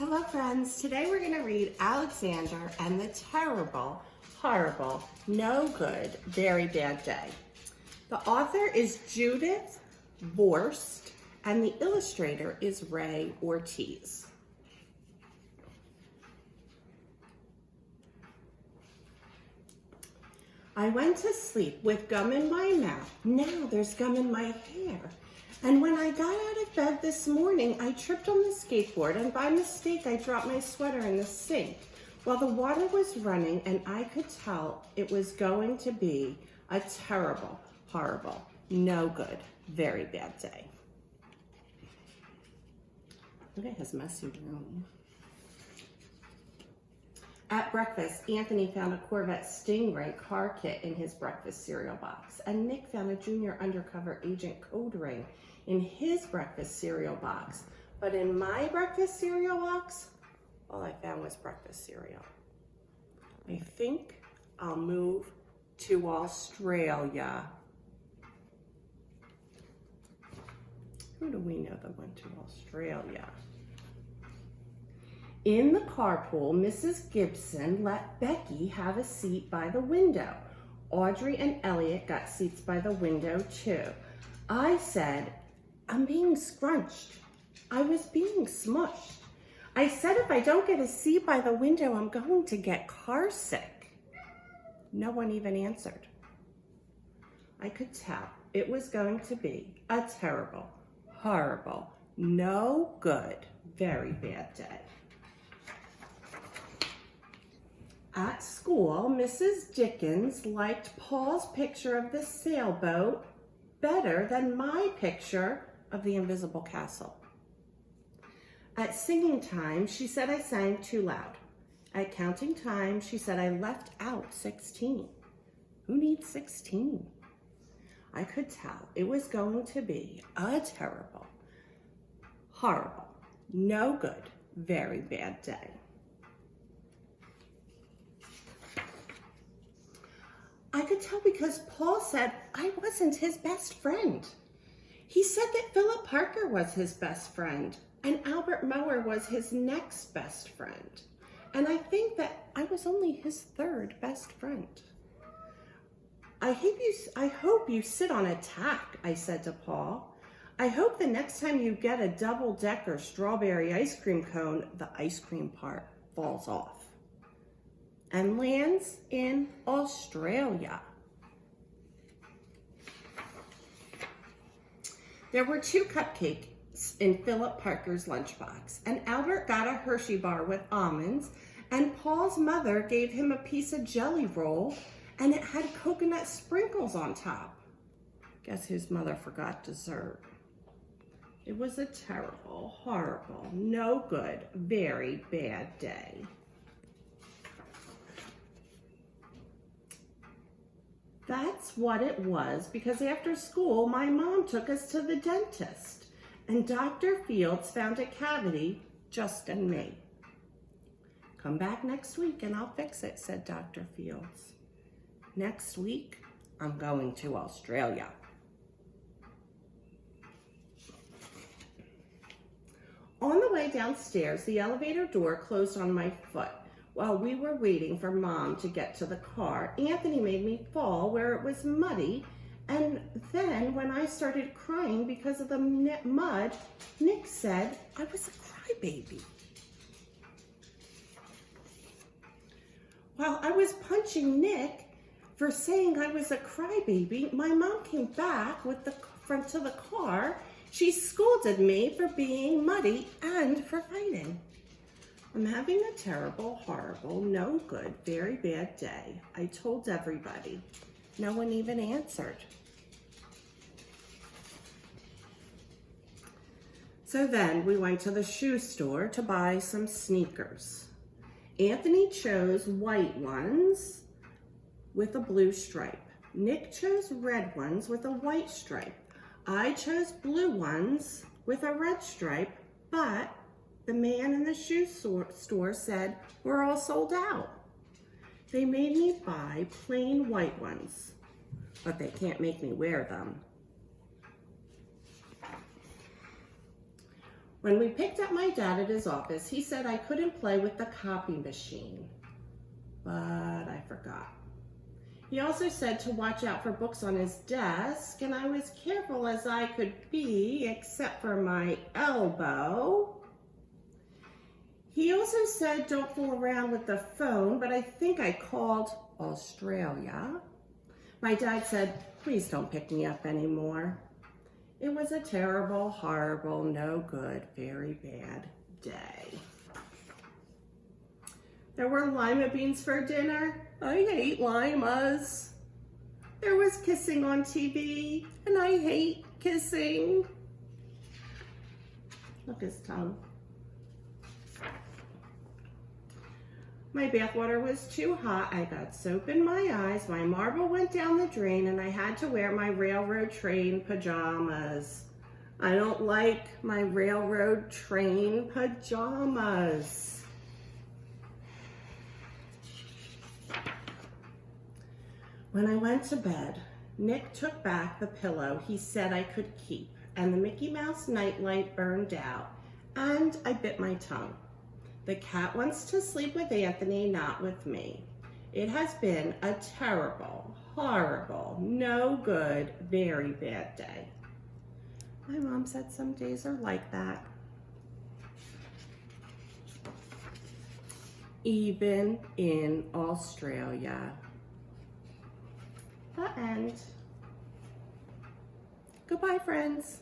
Hello friends, today we're going to read Alexander and the Terrible, Horrible, No Good, Very Bad Day. The author is Judith Viorst and the illustrator is Ray Ortiz. I went to sleep with gum in my mouth. Now there's gum in my hair. And when I got out of bed this morning, I tripped on the skateboard and by mistake, I dropped my sweater in the sink. While the water was running and I could tell it was going to be a terrible, horrible, no good, very bad day. Look at his messy room. At breakfast, Anthony found a Corvette Stingray car kit in his breakfast cereal box, and Nick found a junior undercover agent code ring in his breakfast cereal box. But in my breakfast cereal box, all I found was breakfast cereal. I think I'll move to Australia. Who do we know that went to Australia? In the carpool, Mrs. Gibson let Becky have a seat by the window. Audrey and Elliot got seats by the window too. I said, I'm being scrunched. I was being smushed. I said if I don't get a seat by the window, I'm going to get car sick. No one even answered. I could tell it was going to be a terrible, horrible, no good, very bad day. At school, Mrs. Dickens liked Paul's picture of the sailboat better than my picture of the invisible castle. At singing time, she said I sang too loud. At counting time, she said I left out 16. Who needs 16? I could tell it was going to be a terrible, horrible, no good, very bad day. I could tell because Paul said I wasn't his best friend. He said that Philip Parker was his best friend and Albert Mower was his next best friend. And I think that I was only his third best friend. I hope you sit on a tack, I said to Paul. I hope the next time you get a double-decker strawberry ice cream cone, the ice cream part falls off and lands in Australia. There were 2 cupcakes in Philip Parker's lunchbox, and Albert got a Hershey bar with almonds, and Paul's mother gave him a piece of jelly roll, and it had coconut sprinkles on top. Guess his mother forgot dessert. It was a terrible, horrible, no good, very bad day. That's what it was, because after school, my mom took us to the dentist, and Dr. Fields found a cavity just in me. Come back next week and I'll fix it, said Dr. Fields. Next week, I'm going to Australia. On the way downstairs, the elevator door closed on my foot. While we were waiting for Mom to get to the car, Anthony made me fall where it was muddy, and then when I started crying because of the mud, Nick said I was a crybaby. While I was punching Nick for saying I was a crybaby, my mom came back with the front to the car. She scolded me for being muddy and for fighting. I'm having a terrible, horrible, no good, very bad day. I told everybody. No one even answered. So then we went to the shoe store to buy some sneakers. Anthony chose white ones with a blue stripe. Nick chose red ones with a white stripe. I chose blue ones with a red stripe, but the man in the shoe store said, we're all sold out. They made me buy plain white ones, but they can't make me wear them. When we picked up my dad at his office, he said I couldn't play with the copy machine, but I forgot. He also said to watch out for books on his desk, and I was careful as I could be, except for my elbow. He also said don't fool around with the phone, but I think I called Australia. My dad said, please don't pick me up anymore. It was a terrible, horrible, no good, very bad day. There were lima beans for dinner. I hate limas. There was kissing on TV, and I hate kissing. Look, his tongue. My bathwater was too hot. I got soap in my eyes. My marble went down the drain, and I had to wear my railroad train pajamas. I don't like my railroad train pajamas. When I went to bed, Nick took back the pillow he said I could keep, and the Mickey Mouse nightlight burned out, and I bit my tongue. The cat wants to sleep with Anthony, not with me. It has been a terrible, horrible, no good, very bad day. My mom said some days are like that. Even in Australia. The end. Goodbye, friends.